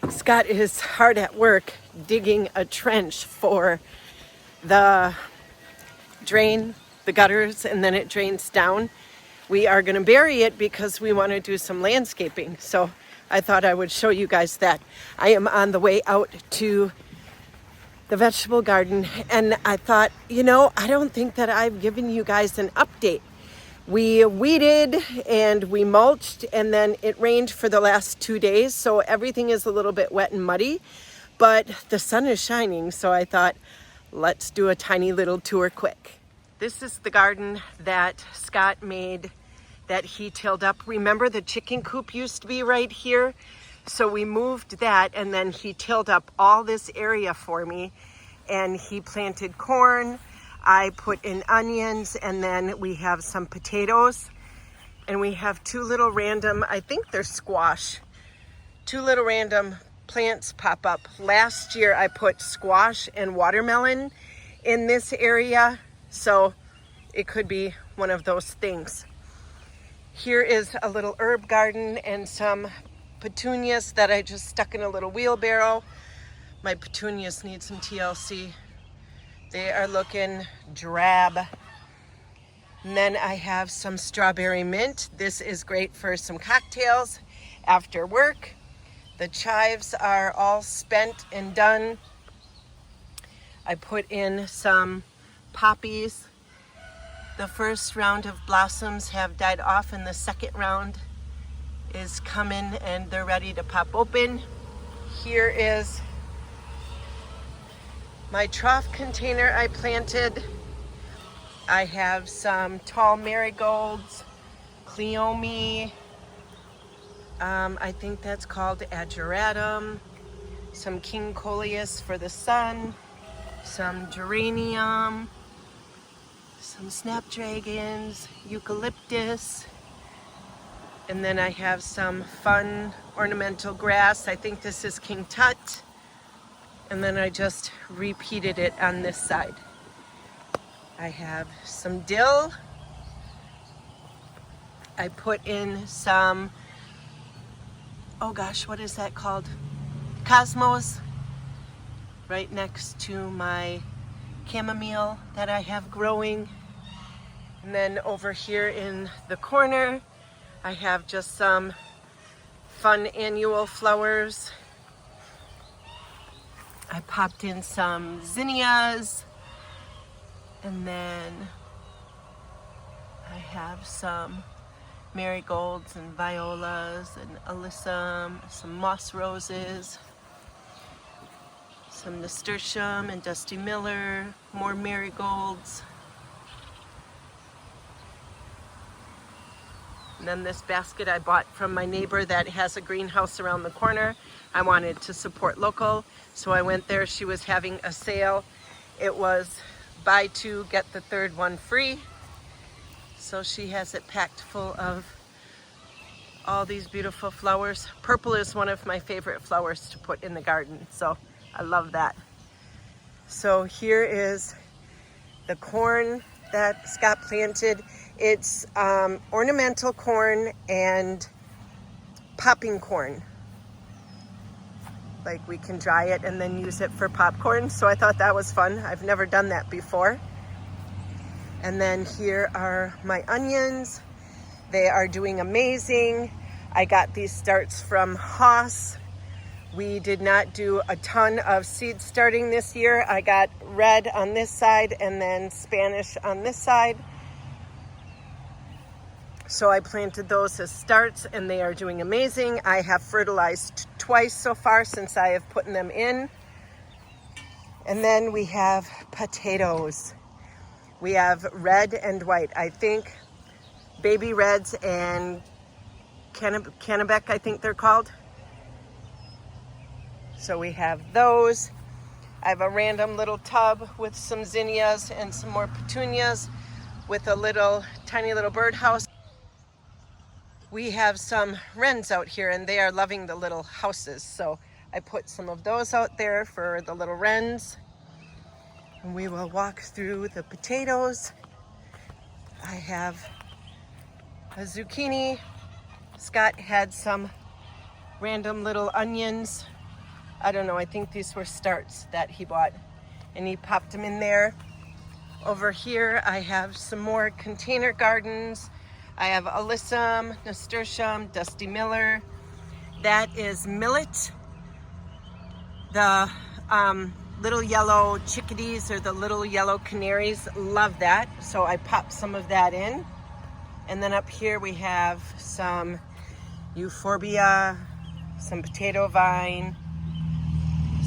Scott is hard at work digging a trench for the drain, the gutters, and then it drains down. We are going to bury it because we want to do some landscaping. So I thought I would show you guys that. I am on the way out to the vegetable garden, and I thought, I don't think that I've given you guys an update. We weeded and we mulched, and then it rained for the last 2 days, so everything is a little bit wet and muddy, but the sun is shining, so I thought, let's do a tiny little tour quick. This is the garden that Scott made that he tilled up. Remember, the chicken coop used to be right here? So we moved that, and then he tilled up all this area for me, and he planted corn. I put in onions, and then we have some potatoes, and we have two little random, I think they're squash, two little random plants pop up. Last year I put squash and watermelon in this area, so it could be one of those things. Here is a little herb garden and some petunias that I just stuck in a little wheelbarrow. My petunias need some TLC. They are looking drab. And then I have some strawberry mint. This is great for some cocktails after work. The chives are all spent and done. I put in some poppies. The first round of blossoms have died off, and the second round is coming, and they're ready to pop open. Here is my trough container I planted. I have some tall marigolds, cleome, I think that's called ageratum, some king coleus for the sun, some geranium, some snapdragons, eucalyptus, and then I have some fun ornamental grass. I think this is King Tut. And then I just repeated it on this side. I have some dill. I put in some, what is that called? Cosmos, right next to my chamomile that I have growing. And then over here in the corner, I have just some fun annual flowers. I popped in some zinnias, and then I have some marigolds and violas and alyssum, some moss roses, some nasturtium and Dusty Miller, more marigolds. And then this basket I bought from my neighbor that has a greenhouse around the corner. I wanted to support local, so I went there. She was having a sale. It was buy two, get the third one free. So she has it packed full of all these beautiful flowers. Purple is one of my favorite flowers to put in the garden, so I love that. So here is the corn that Scott planted. It's ornamental corn and popping corn. Like, we can dry it and then use it for popcorn. So I thought that was fun. I've never done that before. And then here are my onions. They are doing amazing. I got these starts from Haas. We did not do a ton of seed starting this year. I got red on this side and then Spanish on this side. So I planted those as starts, and they are doing amazing. I have fertilized twice so far since I have put them in. And then we have potatoes. We have red and white. I think baby reds and Kennebec, I think they're called. So we have those. I have a random little tub with some zinnias and some more petunias with a little tiny little birdhouse. We have some wrens out here, and they are loving the little houses. So I put some of those out there for the little wrens. And we will walk through the potatoes. I have a zucchini. Scott had some random little onions. I don't know, I think these were starts that he bought, and he popped them in there. Over here, I have some more container gardens. I have alyssum, nasturtium, dusty miller. That is millet. The little yellow chickadees or the little yellow canaries love that, so I popped some of that in. And then up here we have some euphorbia, some potato vine,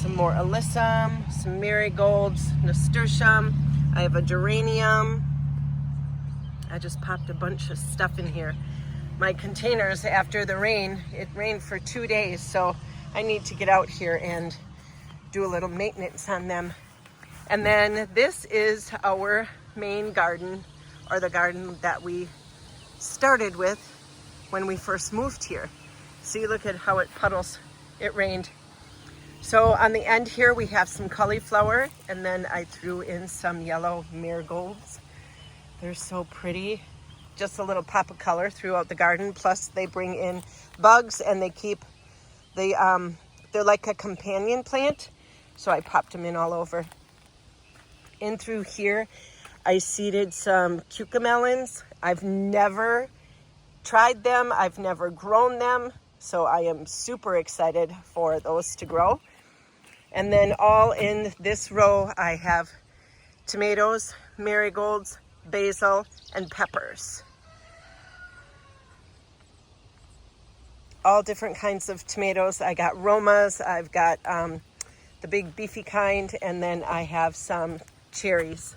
some more alyssum, some marigolds, nasturtium. I have a geranium. I just popped a bunch of stuff in here. My containers, after the rain, it rained for 2 days, so I need to get out here and do a little maintenance on them. And then this is our main garden, or the garden that we started with when we first moved here. See, look at how it puddles. It rained. So on the end here we have some cauliflower, and then I threw in some yellow marigolds. They're so pretty. Just a little pop of color throughout the garden. Plus they bring in bugs, and they keep the they're like a companion plant. So I popped them in all over. In through here, I seeded some cucamelons. I've never tried them. I've never grown them. So I am super excited for those to grow. And then all in this row, I have tomatoes, marigolds, basil, and peppers. All different kinds of tomatoes. I got Romas, I've got the big beefy kind, and then I have some cherries.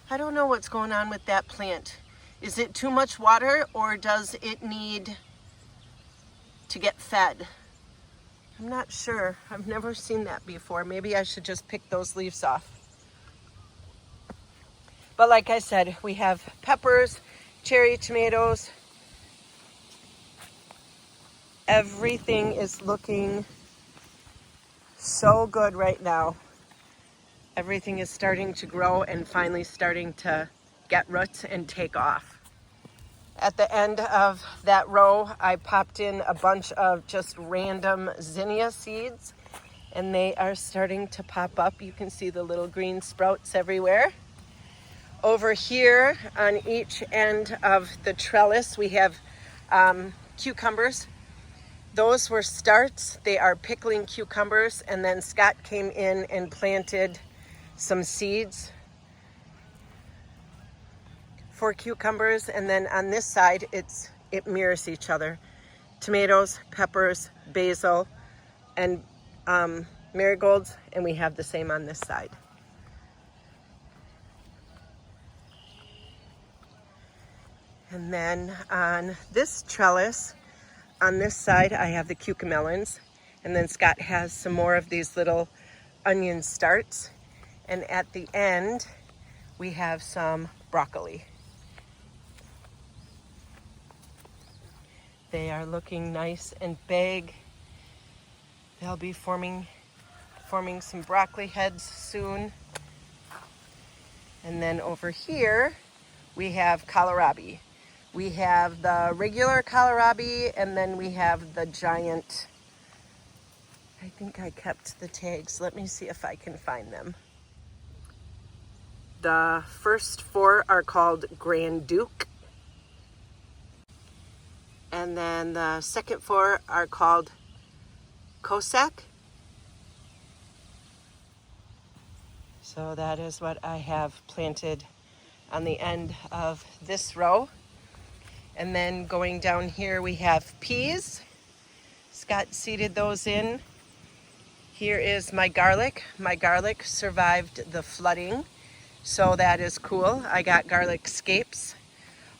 I don't know what's going on with that plant. Is it too much water, or does it need to get fed? I'm not sure. I've never seen that before. Maybe I should just pick those leaves off. But like I said, we have peppers, cherry tomatoes. Everything is looking so good right now. Everything is starting to grow and finally starting to get roots and take off. At the end of that row, I popped in a bunch of just random zinnia seeds, and they are starting to pop up. You can see the little green sprouts everywhere. Over here on each end of the trellis, we have cucumbers. Those were starts. They are pickling cucumbers, and then Scott came in and planted some seeds for cucumbers. And then on this side, it mirrors each other. Tomatoes, peppers, basil, and marigolds, and we have the same on this side. And then on this trellis, on this side, I have the cucamelons, and then Scott has some more of these little onion starts. And at the end, we have some broccoli. They are looking nice and big. They'll be forming some broccoli heads soon. And then over here, we have kohlrabi. We have the regular kohlrabi, and then we have the giant. I think I kept the tags. Let me see if I can find them. The first 4 are called Grand Duke. And then the second 4 are called Cossack. So that is what I have planted on the end of this row. And then going down here, we have peas. Scott seeded those in. Here is my garlic. My garlic survived the flooding, so that is cool. I got garlic scapes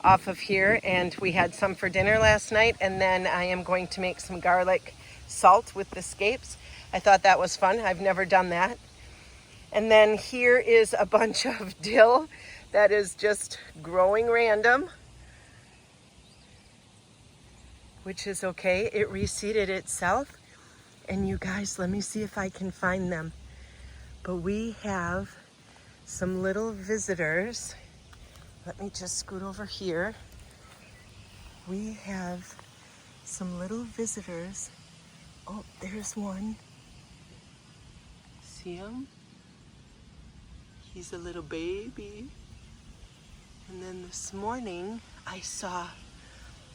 off of here, and we had some for dinner last night, and then I am going to make some garlic salt with the scapes. I thought that was fun. I've never done that. And then here is a bunch of dill that is just growing random, which is okay. It reseeded itself. And you guys, let me see if I can find them. But we have some little visitors. Let me just scoot over here. We have some little visitors. Oh, there's one. See him? He's a little baby. And then this morning I saw,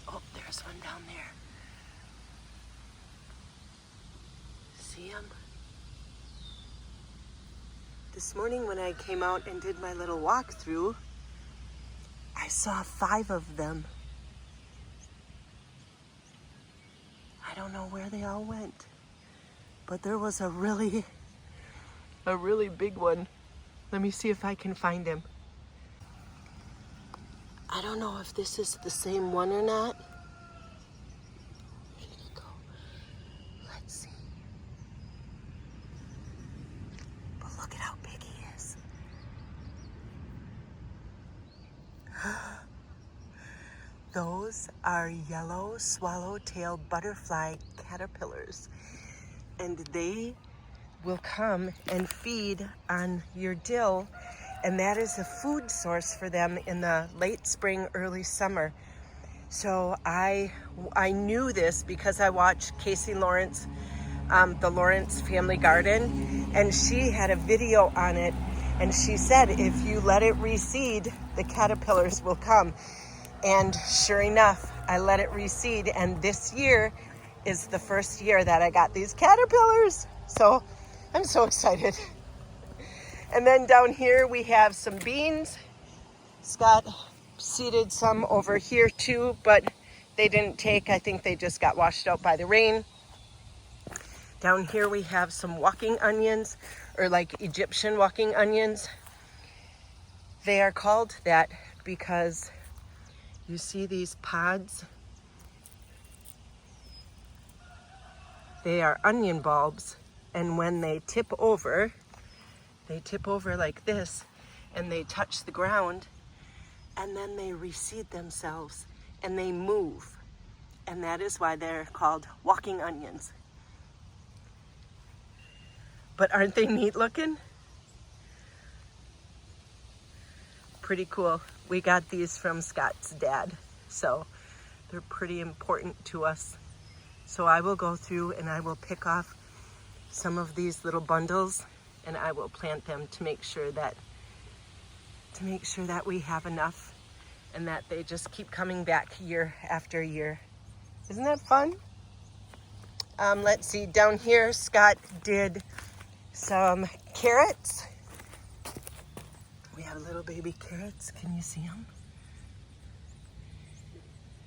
oh, there's one down there. See him? This morning when I came out and did my little walkthrough, I saw 5 of them. I don't know where they all went, but there was a really big one. Let me see if I can find him. I don't know if this is the same one or not. Where did he go? Let's see. But look at how big he is. Those are yellow swallowtail butterfly caterpillars, and they will come and feed on your dill, and that is a food source for them in the late spring, early summer. So I knew this because I watched Casey Lawrence, the Lawrence Family Garden, and she had a video on it, and she said if you let it reseed, the caterpillars will come. And sure enough, I let it reseed, and this year is the first year that I got these caterpillars. So I'm so excited. And then down here we have some beans. Scott seeded some over here too, but they didn't take. I think they just got washed out by the rain. Down here we have some walking onions, or like Egyptian walking onions. They are called that because you see these pods? They are onion bulbs, and when they tip over like this, and they touch the ground, and then they reseed themselves, and they move. And that is why they're called walking onions. But aren't they neat looking? Pretty cool. We got these from Scott's dad, so they're pretty important to us. So I will go through and I will pick off some of these little bundles, and I will plant them to make sure that we have enough, and that they just keep coming back year after year. Isn't that fun? Let's see, down here Scott did some carrots. We have little baby carrots. Can you see them?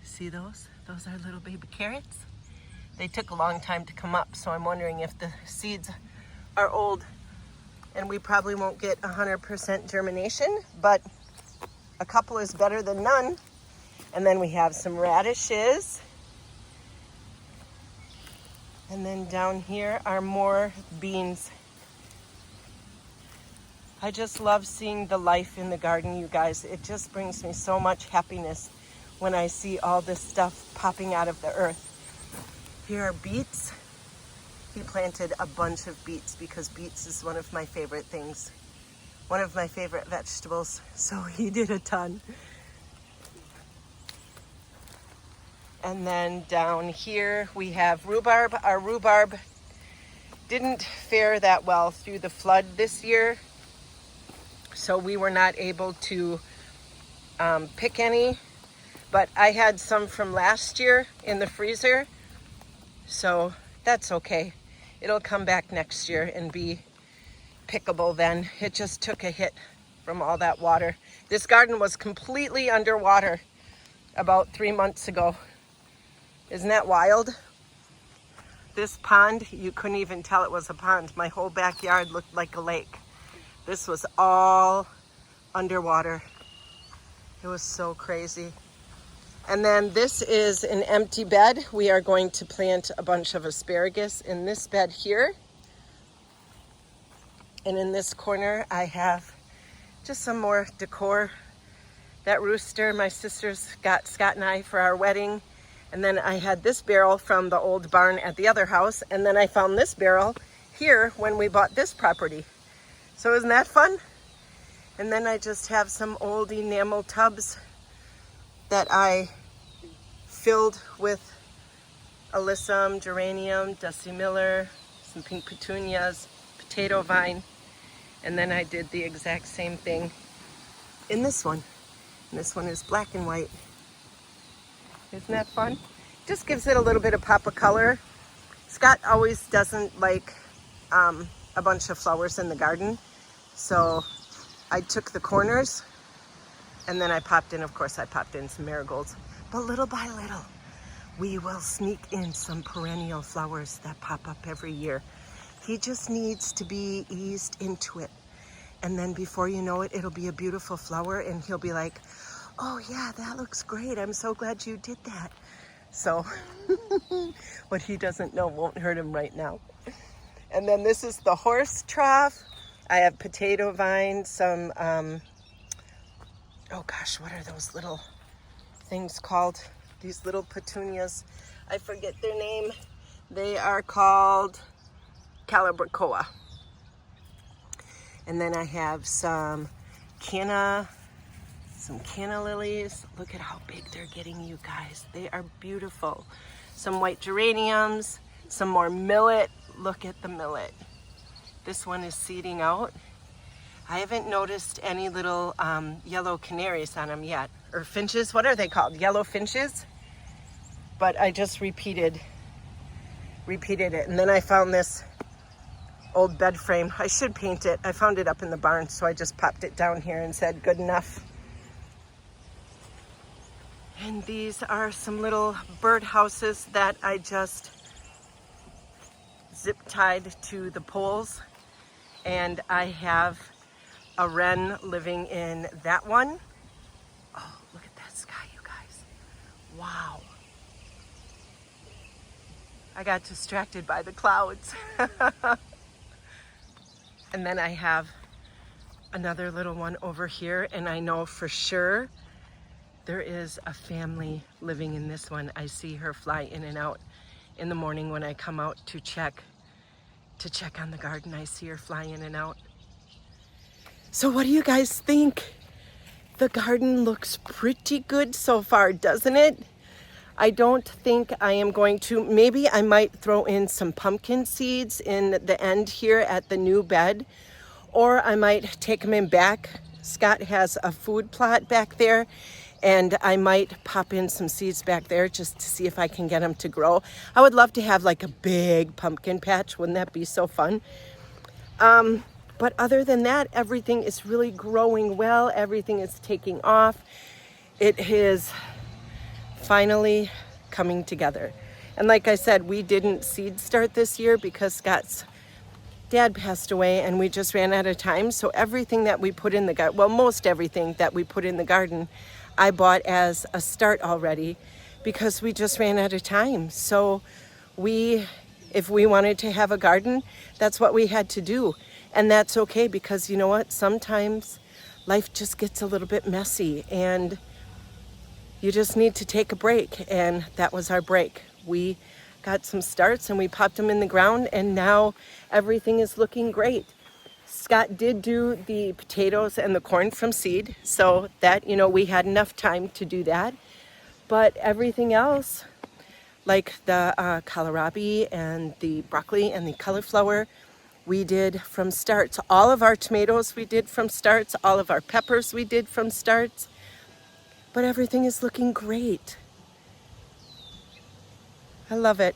See those? Those are little baby carrots. They took a long time to come up, so I'm wondering if the seeds are old, and we probably won't get 100% germination, but a couple is better than none. And then we have some radishes. And then down here are more beans. I just love seeing the life in the garden, you guys. It just brings me so much happiness when I see all this stuff popping out of the earth. Here are beets. He planted a bunch of beets because beets is one of my favorite things. One of my favorite vegetables, so he did a ton. And then down here we have rhubarb. Our rhubarb didn't fare that well through the flood this year, so we were not able to pick any, but I had some from last year in the freezer, so that's okay. It'll come back next year and be pickable then. It just took a hit from all that water. This garden was completely underwater about 3 months ago. Isn't that wild? This pond, you couldn't even tell it was a pond. My whole backyard looked like a lake. This was all underwater. It was so crazy. And then this is an empty bed. We are going to plant a bunch of asparagus in this bed here. And in this corner, I have just some more decor. That rooster my sisters got Scott and I for our wedding. And then I had this barrel from the old barn at the other house. And then I found this barrel here when we bought this property. So isn't that fun? And then I just have some old enamel tubs that I filled with alyssum, geranium, Dusty Miller, some pink petunias, potato vine, and then I did the exact same thing in this one. And this one is black and white. Isn't that fun? Just gives it a little bit of pop of color. Scott always doesn't like a bunch of flowers in the garden, so I took the corners and then I popped in, of course, I popped in some marigolds. But little by little, we will sneak in some perennial flowers that pop up every year. He just needs to be eased into it. And then before you know it, it'll be a beautiful flower and he'll be like, oh yeah, that looks great. I'm so glad you did that. So what he doesn't know won't hurt him right now. And then this is the horse trough. I have potato vine, some, oh gosh, what are those little things called? These little petunias. I forget their name. They are called Calibrachoa. And then I have some canna lilies. Look at how big they're getting, you guys. They are beautiful. Some white geraniums, some more millet. Look at the millet. This one is seeding out. I haven't noticed any little yellow canaries on them yet. Or finches, what are they called? Yellow finches? But I just repeated it. And then I found this old bed frame. I should paint it. I found it up in the barn, so I just popped it down here and said, good enough. And these are some little bird houses that I just zip tied to the poles. And I have a wren living in that one. Oh, look at that sky, you guys. Wow. I got distracted by the clouds. And then I have another little one over here, and I know for sure there is a family living in this one. I see her fly in and out in the morning when I come out to check on the garden. I see her fly in and out. So what do you guys think? The garden looks pretty good so far, doesn't it? I don't think I am going to, maybe I might throw in some pumpkin seeds in the end here at the new bed, or I might take them in back. Scott has a food plot back there, and I might pop in some seeds back there just to see if I can get them to grow. I would love to have like a big pumpkin patch. Wouldn't that be so fun? But other than that, everything is really growing well. Everything is taking off. It is finally coming together. And like I said, we didn't seed start this year because Scott's dad passed away and we just ran out of time. So everything that we put in the garden, well, most everything that we put in the garden, I bought as a start already because we just ran out of time. So if we wanted to have a garden, that's what we had to do. And that's okay, because you know what? Sometimes life just gets a little bit messy and you just need to take a break. And that was our break. We got some starts and we popped them in the ground, and now everything is looking great. Scott did do the potatoes and the corn from seed, so that, you know, we had enough time to do that. But everything else, like the kohlrabi and the broccoli and the cauliflower, we did from starts. All of our tomatoes we did from starts. All of our peppers we did from starts. But everything is looking great. I love it.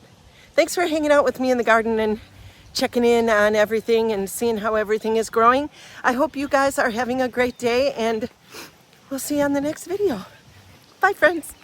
Thanks for hanging out with me in the garden and checking in on everything and seeing how everything is growing. I hope you guys are having a great day, and we'll see you on the next video. Bye, friends.